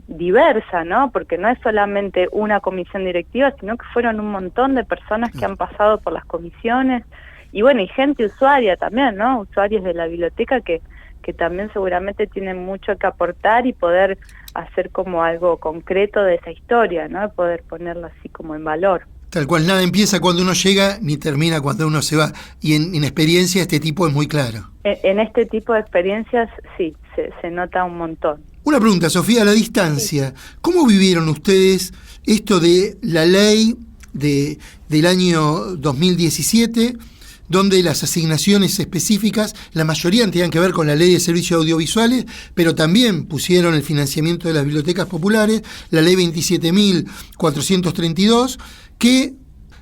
diversa, ¿no? Porque no es solamente una comisión directiva, sino que fueron un montón de personas que han pasado por las comisiones, y bueno, y gente usuaria también, ¿no? Usuarios de la biblioteca que también seguramente tienen mucho que aportar y poder hacer como algo concreto de esa historia, ¿no? Poder ponerla así como en valor. Tal cual, nada empieza cuando uno llega ni termina cuando uno se va. Y en experiencia este tipo es muy claro. En este tipo de experiencias sí, se nota un montón. Una pregunta, Sofía, a la distancia. ¿Cómo vivieron ustedes esto de la ley del año 2017, donde las asignaciones específicas, la mayoría tenían que ver con la ley de servicios audiovisuales, pero también pusieron el financiamiento de las bibliotecas populares, la ley 27.432, que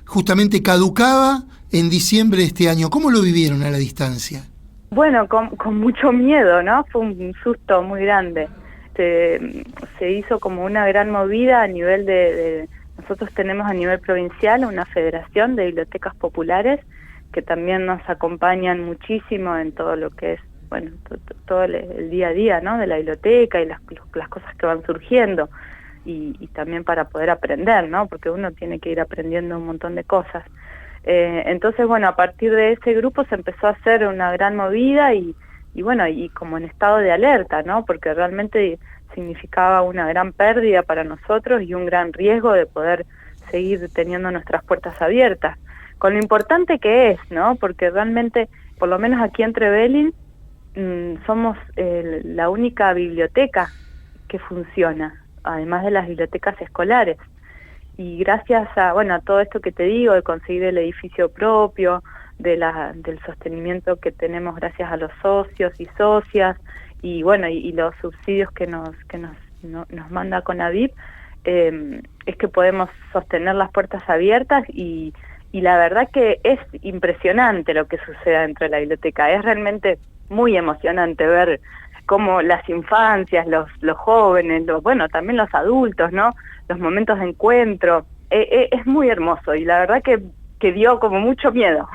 justamente caducaba en diciembre de este año? ¿Cómo lo vivieron a la distancia? Bueno, con mucho miedo, ¿no? Fue un susto muy grande. Se hizo como una gran movida a nivel de nosotros tenemos a nivel provincial una federación de bibliotecas populares que también nos acompañan muchísimo en todo lo que es, bueno, todo el día a día, ¿no? De la biblioteca y las cosas que van surgiendo y también para poder aprender, ¿no? Porque uno tiene que ir aprendiendo un montón de cosas. Entonces, bueno, a partir de ese grupo se empezó a hacer una gran movida y bueno, y como en estado de alerta, ¿no? Porque realmente significaba una gran pérdida para nosotros y un gran riesgo de poder seguir teniendo nuestras puertas abiertas. Con lo importante que es, ¿no? Porque realmente, por lo menos aquí en Trevelin, somos la única biblioteca que funciona, además de las bibliotecas escolares. Y gracias a, bueno, a todo esto que te digo, de conseguir el edificio propio, del sostenimiento que tenemos gracias a los socios y socias, y bueno, y los subsidios que nos manda Conavip, es que podemos sostener las puertas abiertas y la verdad que es impresionante lo que sucede dentro de la biblioteca. Es realmente muy emocionante ver cómo las infancias, los jóvenes, bueno, también los adultos, ¿no? Los momentos de encuentro. Es muy hermoso y la verdad que dio como mucho miedo.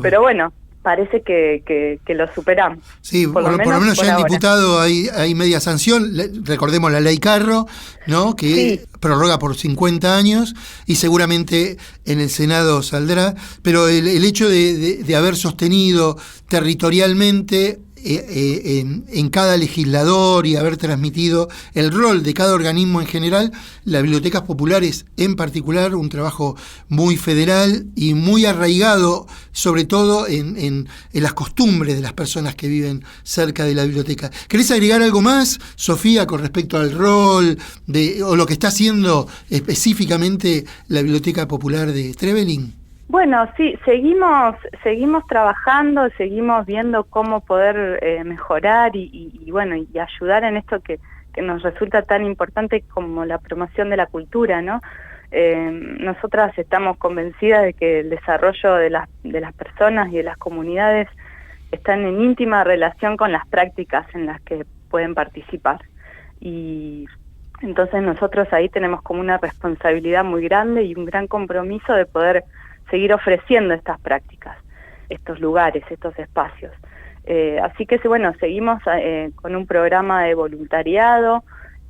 Pero bueno, parece que lo superamos. Sí, por lo menos ya en diputado hay media sanción. Recordemos la ley Carro, ¿no? Que sí, prorroga por 50 años y seguramente en el Senado saldrá. Pero el hecho de haber sostenido territorialmente en cada legislador y haber transmitido el rol de cada organismo en general, las bibliotecas populares en particular, un trabajo muy federal y muy arraigado, sobre todo en las costumbres de las personas que viven cerca de la biblioteca. ¿Querés agregar algo más, Sofía, con respecto al rol o lo que está haciendo específicamente la Biblioteca Popular de Trevelin? Bueno, sí, seguimos trabajando, seguimos viendo cómo poder mejorar y bueno, y ayudar en esto que nos resulta tan importante como la promoción de la cultura, ¿no? Nosotras estamos convencidas de que el desarrollo de las personas y de las comunidades están en íntima relación con las prácticas en las que pueden participar. Y entonces nosotros ahí tenemos como una responsabilidad muy grande y un gran compromiso de poder seguir ofreciendo estas prácticas, estos lugares, estos espacios. Así que bueno, seguimos con un programa de voluntariado.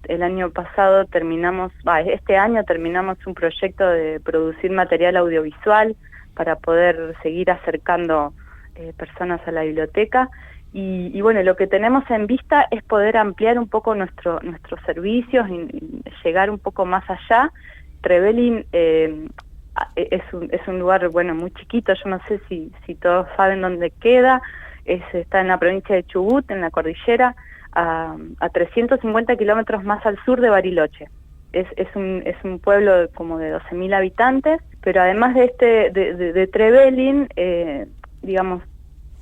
El año pasado este año terminamos un proyecto de producir material audiovisual para poder seguir acercando personas a la biblioteca. Y bueno, lo que tenemos en vista es poder ampliar un poco nuestros servicios y llegar un poco más allá. Trevelin es un lugar, bueno, muy chiquito. Yo no sé si todos saben dónde queda. Está en la provincia de Chubut, en la cordillera, a 350 kilómetros más al sur de Bariloche. Es un pueblo como de 12.000 habitantes, pero además de Trevelin, digamos,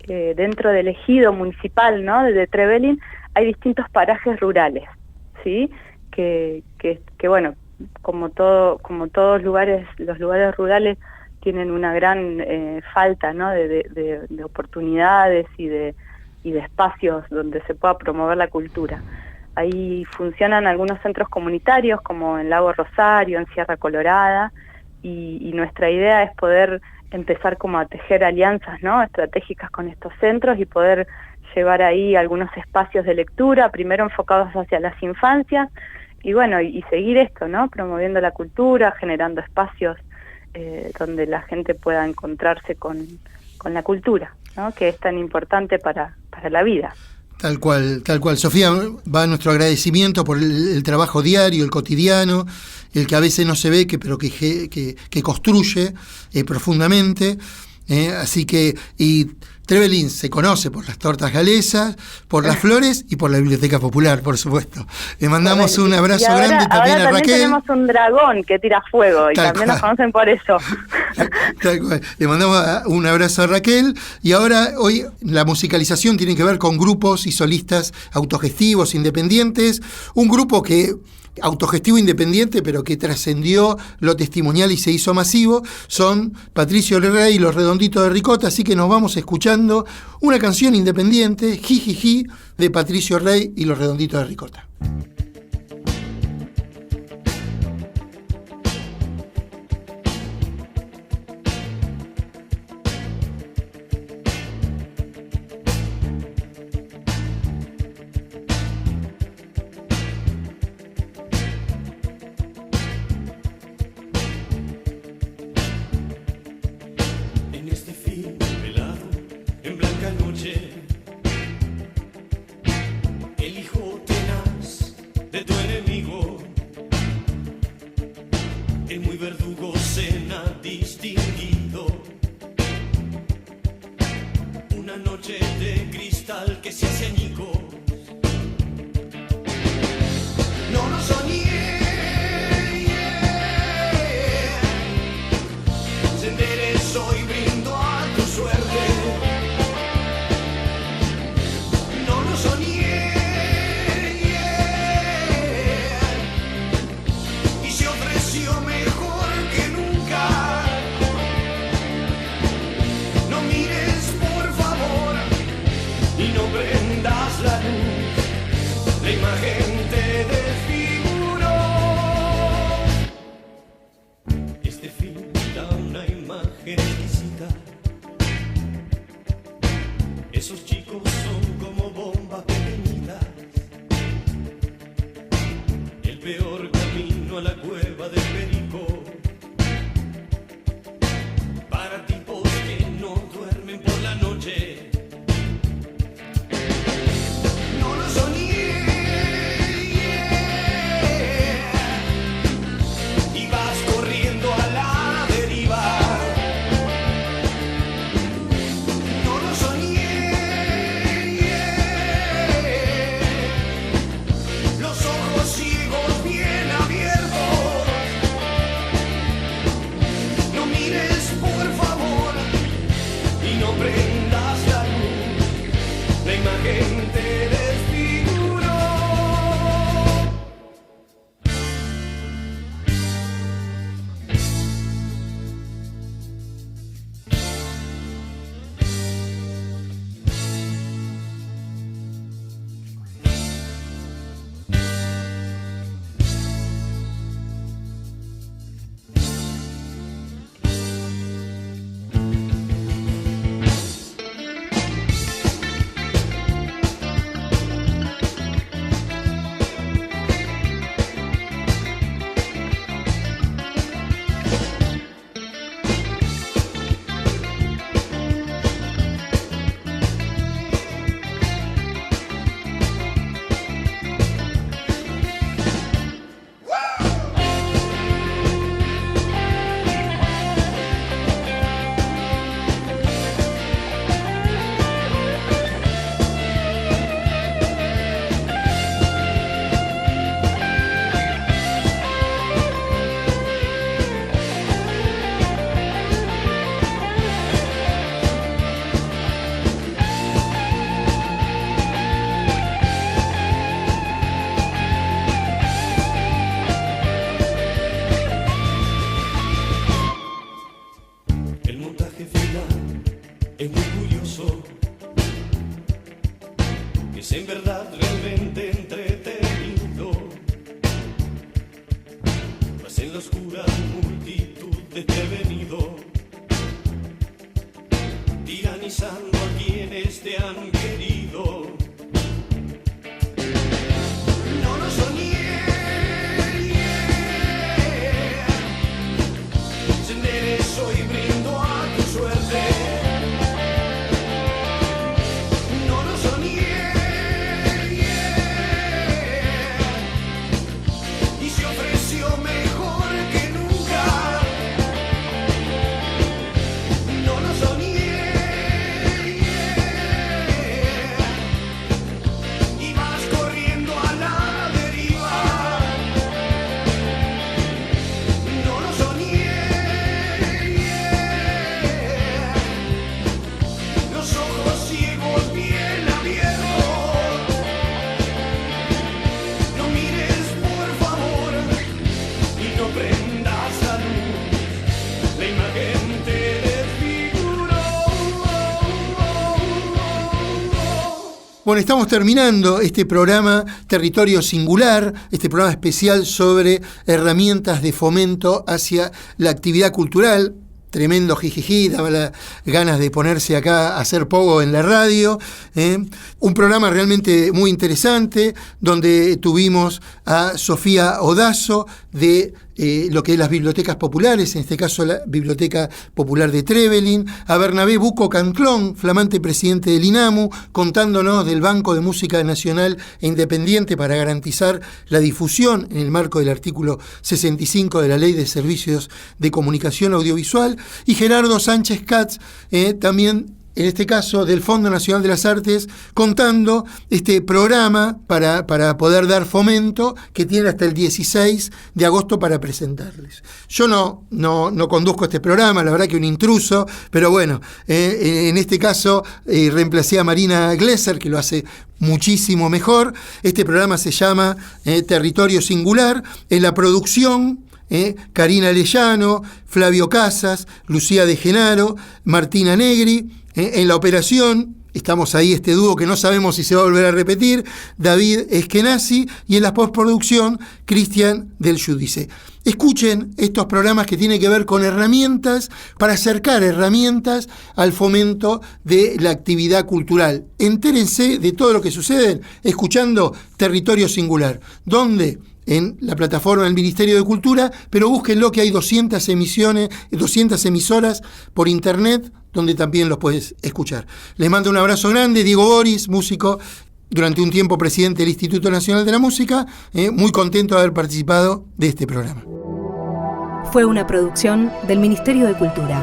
dentro del ejido municipal, ¿no?, de Trevelin, hay distintos parajes rurales, ¿sí? Que bueno, como todos los lugares rurales tienen una gran falta, ¿no?, de oportunidades y de espacios donde se pueda promover la cultura. Ahí funcionan algunos centros comunitarios como en Lago Rosario, en Sierra Colorada, y nuestra idea es poder empezar como a tejer alianzas, ¿no?, estratégicas con estos centros y poder llevar ahí algunos espacios de lectura, primero enfocados hacia las infancias, y bueno, y seguir esto, ¿no?, promoviendo la cultura, generando espacios donde la gente pueda encontrarse con la cultura, ¿no?, que es tan importante para la vida. Tal cual. Sofía, va nuestro agradecimiento por el trabajo diario, el cotidiano, el que a veces no se ve, pero que construye profundamente. Así que, y Trevelin se conoce por las tortas galesas, por las flores y por la Biblioteca Popular, por supuesto. Le mandamos un abrazo grande también a Raquel. Tenemos un dragón que tira fuego y también nos conocen por eso. Tal cual. Le mandamos un abrazo a Raquel. Y ahora, hoy, la musicalización tiene que ver con grupos y solistas autogestivos, independientes. Un grupo que autogestivo independiente, pero que trascendió lo testimonial y se hizo masivo, son Patricio Rey y los Redonditos de Ricota, así que nos vamos escuchando una canción independiente, Jijiji, de Patricio Rey y los Redonditos de Ricota. Bueno, estamos terminando este programa Territorio Singular, este programa especial sobre herramientas de fomento hacia la actividad cultural. Tremendo jijiji, daba las ganas de ponerse acá a hacer pogo en la radio. Un programa realmente muy interesante, donde tuvimos a Sofía Odazo de lo que es las bibliotecas populares, en este caso la Biblioteca Popular de Trevelin, a Bernabé Buco Canclón, flamante presidente del INAMU, contándonos del Banco de Música Nacional e Independiente para garantizar la difusión en el marco del artículo 65 de la Ley de Servicios de Comunicación Audiovisual, y Gerardo Sánchez Katz, también en este caso del Fondo Nacional de las Artes, contando este programa para poder dar fomento que tiene hasta el 16 de agosto para presentarles. Yo no conduzco este programa, la verdad que un intruso, pero bueno, en este caso reemplacé a Marina Glesser, que lo hace muchísimo mejor. Este programa se llama Territorio Singular. En la producción, Karina Lellano, Flavio Casas, Lucía De Genaro, Martina Negri. En la operación, estamos ahí, este dúo que no sabemos si se va a volver a repetir, David Eskenazi, y en la postproducción, Cristian del Giudice. Escuchen estos programas que tienen que ver con herramientas, para acercar herramientas al fomento de la actividad cultural. Entérense de todo lo que sucede escuchando Territorio Singular, donde en la plataforma del Ministerio de Cultura, pero búsquenlo, que hay 200 emisoras por internet, donde también los puedes escuchar. Les mando un abrazo grande. Diego Boris, músico, durante un tiempo presidente del Instituto Nacional de la Música, muy contento de haber participado de este programa. Fue una producción del Ministerio de Cultura.